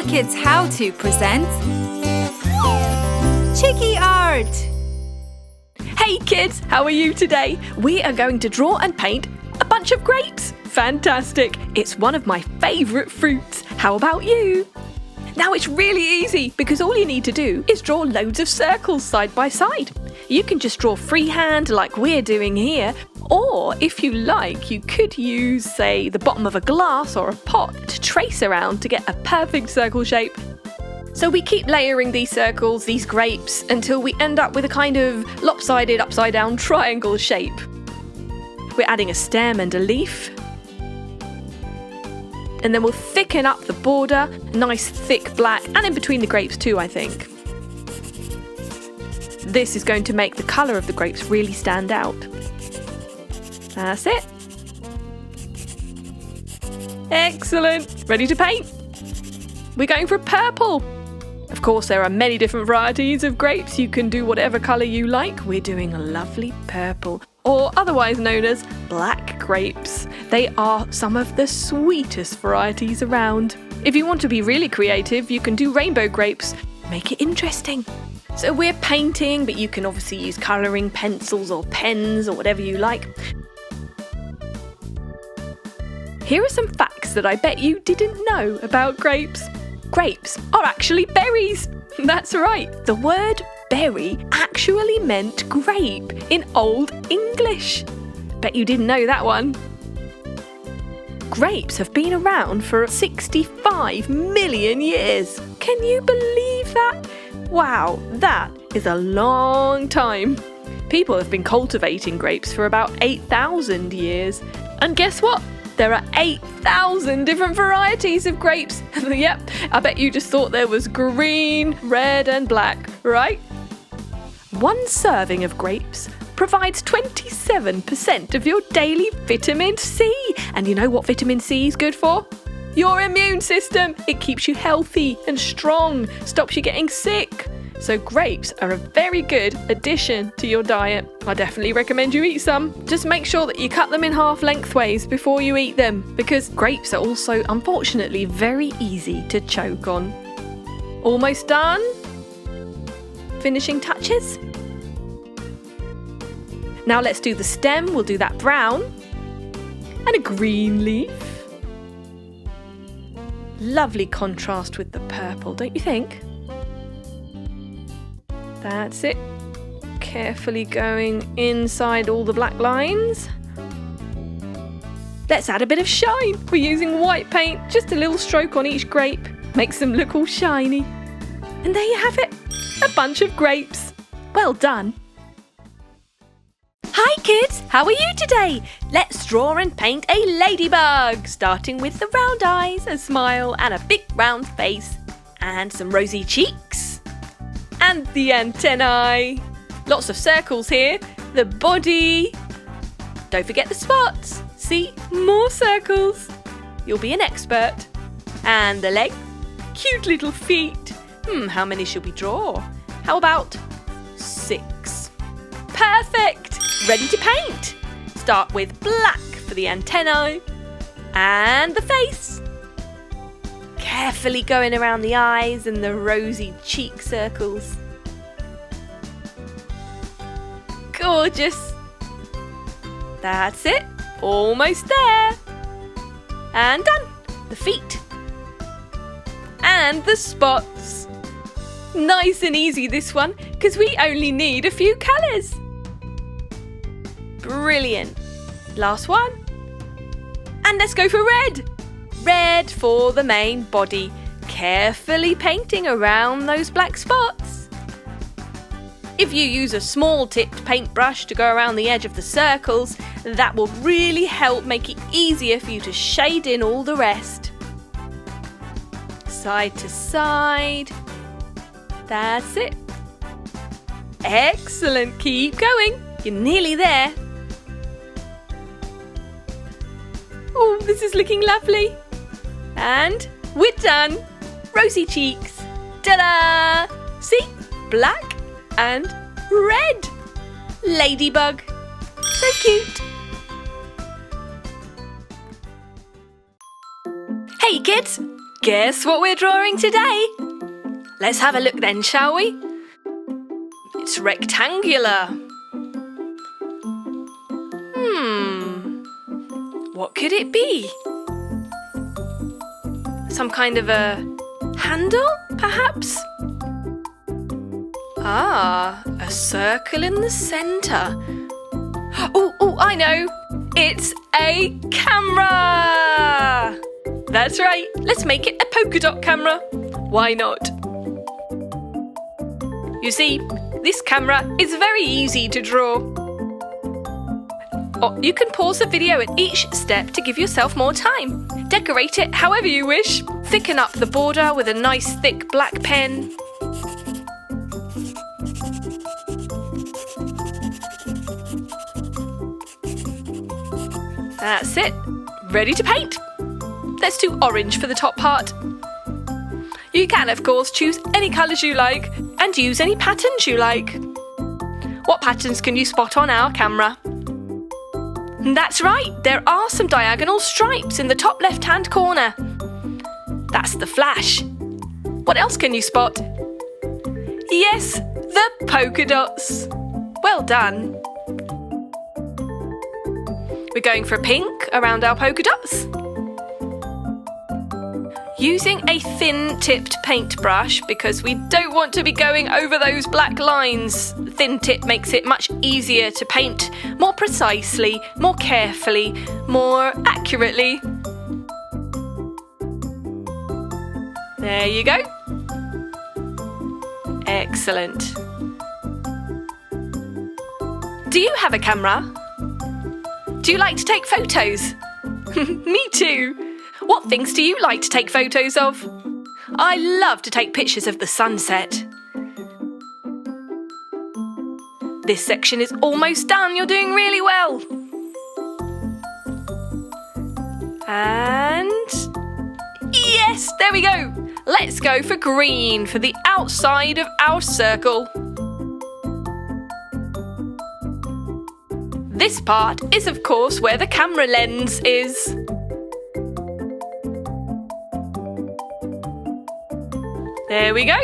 HooplaKidz How To presents Chiki Art! Hey kids, how are you today? We are going to draw and paint a bunch of grapes. Fantastic! It's one of my favourite fruits. How about you? Now it's really easy because all you need to do is draw loads of circles side by side. You can just draw freehand like we're doing here, or if you like, you could use, say, the bottom of a glass or a pot to trace around to get a perfect circle shape. So we keep layering these circles, these grapes, until we end up with a kind of lopsided upside down triangle shape. We're adding a stem and a leaf. And then we'll thicken up the border, nice thick black, and in between the grapes too, I think. This is going to make the colour of the grapes really stand out. That's it. Excellent! Ready to paint? We're going for purple. Of course, there are many different varieties of grapes. You can do whatever colour you like. We're doing a lovely purple, or otherwise known as black grapes. They are some of the sweetest varieties around. If you want to be really creative, you can do rainbow grapes. Make it interesting. So we're painting, but you can obviously use colouring pencils or pens or whatever you like. Here are some facts that I bet you didn't know about grapes. Grapes are actually berries. That's right. The word berry actually meant grape in Old English. Bet you didn't know that one. Grapes have been around for 65 million years. Can you believe that? Wow, that is a long time. People have been cultivating grapes for about 8,000 years. And guess what? There are 8,000 different varieties of grapes. Yep, I bet you just thought there was green, red and black, right? One serving of grapes provides 27% of your daily vitamin C. And you know what vitamin C is good for? Your immune system. It keeps you healthy and strong, stops you getting sick. So grapes are a very good addition to your diet. I definitely recommend you eat some. Just make sure that you cut them in half lengthways before you eat them, because grapes are also, unfortunately, very easy to choke on. Almost done? Finishing touches? Now let's do the stem. We'll do that brown. And a green leaf. Lovely contrast with the purple, don't you think? That's it. Carefully going inside all the black lines. Let's add a bit of shine. We're using white paint, just a little stroke on each grape. Makes them look all shiny. And there you have it. A bunch of grapes. Well done. Hi kids, how are you today? Let's draw and paint a ladybug, starting with the round eyes, a smile and a big round face, and some rosy cheeks, and the antennae. Lots of circles here, the body. Don't forget the spots. See, more circles. You'll be an expert. And the leg, cute little feet. How many should we draw? How about 6? Perfect! Ready to paint. Start with black for the antennae and the face. Carefully going around the eyes and the rosy cheek circles. Gorgeous. That's it. Almost there. And done. The feet. And the spots. Nice and easy this one, because we only need a few colours. Brilliant. Last one. And let's go for red. Red for the main body. Carefully painting around those black spots. If you use a small tipped paintbrush to go around the edge of the circles, that will really help make it easier for you to shade in all the rest. Side to side. That's it. Excellent. Keep going. You're nearly there. Oh, this is looking lovely. And we're done. Rosy cheeks. Ta-da! See? Black and red. Ladybug. So cute. Hey kids! guess what we're drawing today? Let's have a look then, shall we? It's rectangular. What could it be? Some kind of a handle, perhaps? Ah, a circle in the centre. Oh, I know! It's a camera! That's right, let's make it a polka dot camera. Why not? You see, this camera is very easy to draw. Or you can pause the video at each step to give yourself more time. Decorate it however you wish. Thicken up the border with a nice thick black pen. That's it. Ready to paint. Let's do orange for the top part. You can, of course, choose any colours you like and use any patterns you like. What patterns can you spot on our camera? That's right, there are some diagonal stripes in the top left-hand corner. That's the flash. What else can you spot? Yes, the polka dots. Well done. We're going for pink around our polka dots. Using a thin-tipped paintbrush because we don't want to be going over those black lines. Thin tip makes it much easier to paint more precisely, more carefully, more accurately. There you go. Excellent. Do you have a camera? Do you like to take photos? Me too. What things do you like to take photos of? I love to take pictures of the sunset. This section is almost done. You're doing really well. And yes, there we go. Let's go for green for the outside of our circle. This part is, of course, where the camera lens is. There we go.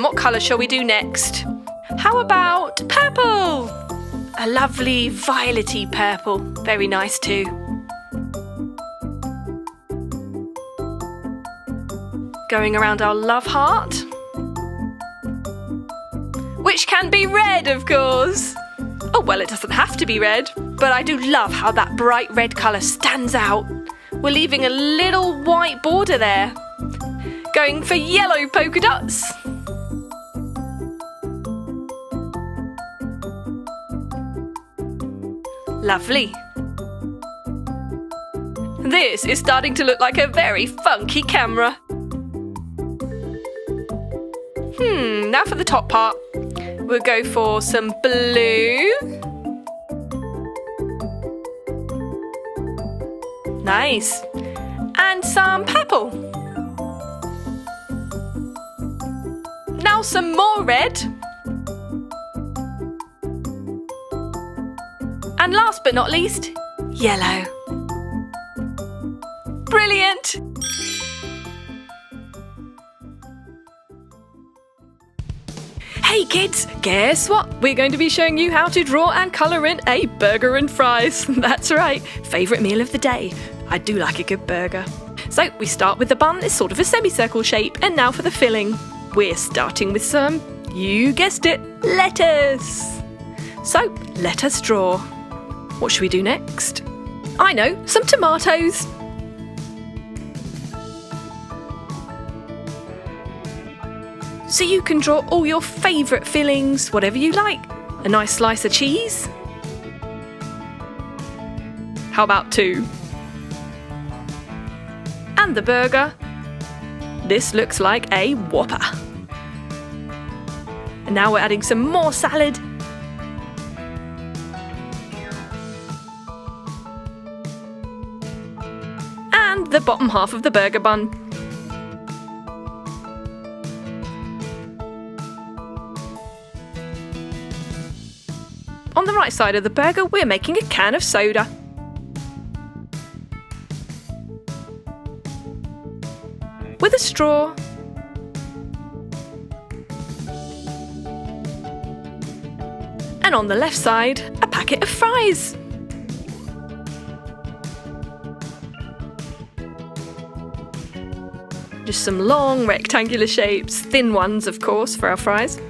What colour shall we do next? How about purple? A lovely violety purple. Very nice too. Going around our love heart. Which can be red, of course. Oh, well, it doesn't have to be red, but I do love how that bright red colour stands out. We're leaving a little white border there. Going for yellow polka dots. Lovely. This is starting to look like a very funky camera. Now for the top part. We'll go for some blue. Nice. And some purple. Now some more red. And last but not least, yellow. Brilliant! Hey kids, guess what? We're going to be showing you how to draw and colour in a burger and fries. That's right, favourite meal of the day. I do like a good burger. So we start with the bun, it's sort of a semicircle shape, and now for the filling. We're starting with some, you guessed it, lettuce. So let us draw. What should we do next? I know, some tomatoes. So you can draw all your favourite fillings, whatever you like. A nice slice of cheese. How about 2? And the burger. This looks like a Whopper. And now we're adding some more salad. And the bottom half of the burger bun. On the right side of the burger, we're making a can of soda. with a straw. And on the left side, a packet of fries. Just some long rectangular shapes, thin ones of course for our fries.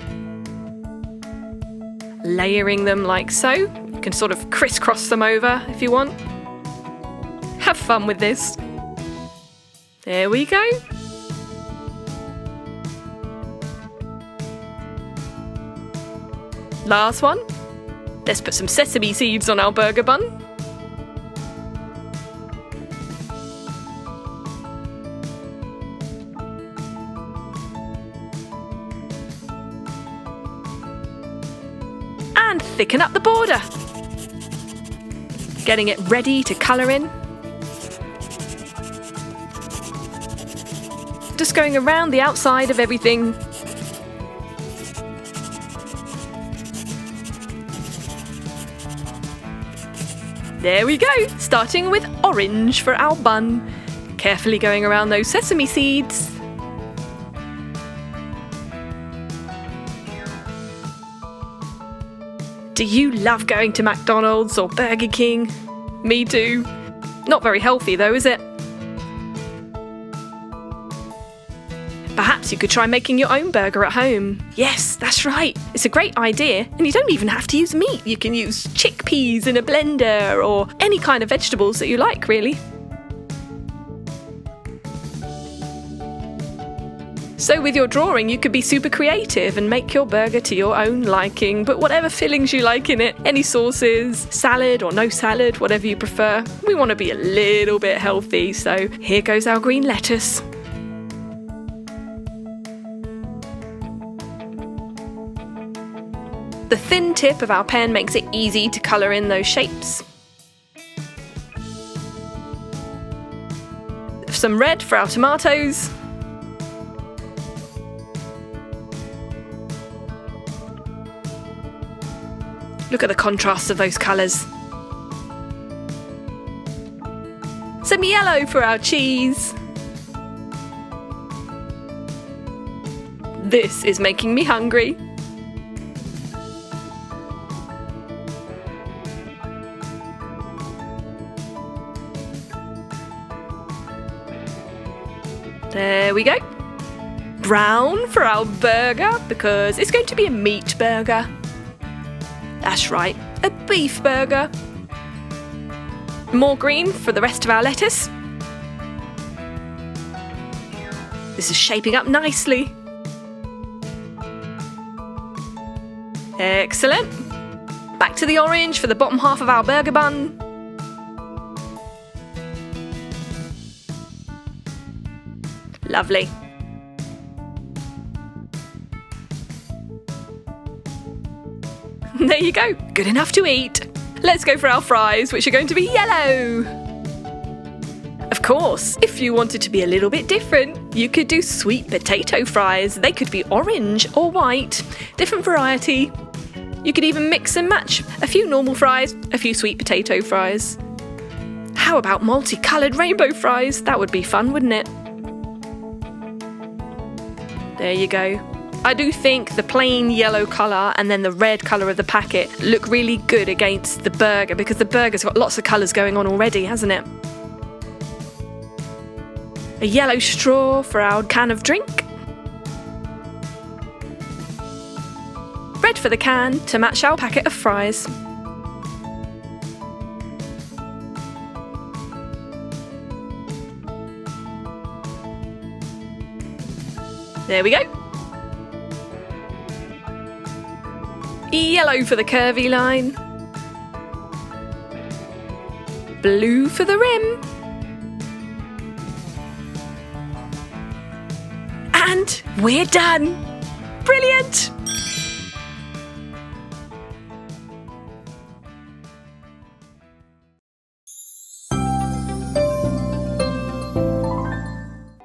Layering them like so. You can sort of crisscross them over if you want. Have fun with this. There we go. Last one. Let's put some sesame seeds on our burger bun. And thicken up the border. Getting it ready to colour in. Just going around the outside of everything. There we go, starting with orange for our bun. Carefully going around those sesame seeds. Do you love going to McDonald's or Burger King? Me too. Not very healthy though, is it? Perhaps you could try making your own burger at home. Yes, that's right. It's a great idea, and you don't even have to use meat. You can use chickpeas in a blender or any kind of vegetables that you like, really. So with your drawing, you could be super creative and make your burger to your own liking, but whatever fillings you like in it, any sauces, salad or no salad, whatever you prefer. We want to be a little bit healthy, so here goes our green lettuce. The thin tip of our pen makes it easy to colour in those shapes. Some red for our tomatoes. Look at the contrast of those colours. Some yellow for our cheese. This is making me hungry. There we go. Brown for our burger, because it's going to be a meat burger. That's right, a beef burger. More green for the rest of our lettuce. This is shaping up nicely. Excellent. Back to the orange for the bottom half of our burger bun. Lovely. There you go, good enough to eat. Let's go for our fries, which are going to be yellow. Of course, if you wanted to be a little bit different, you could do sweet potato fries. They could be orange or white, different variety. You could even mix and match a few normal fries, a few sweet potato fries. How about multicoloured rainbow fries? That would be fun, wouldn't it? There you go. I do think the plain yellow colour and then the red colour of the packet look really good against the burger, because the burger's got lots of colours going on already, hasn't it? A yellow straw for our can of drink. Red for the can to match our packet of fries. There we go. Yellow for the curvy line. Blue for the rim. And we're done. Brilliant!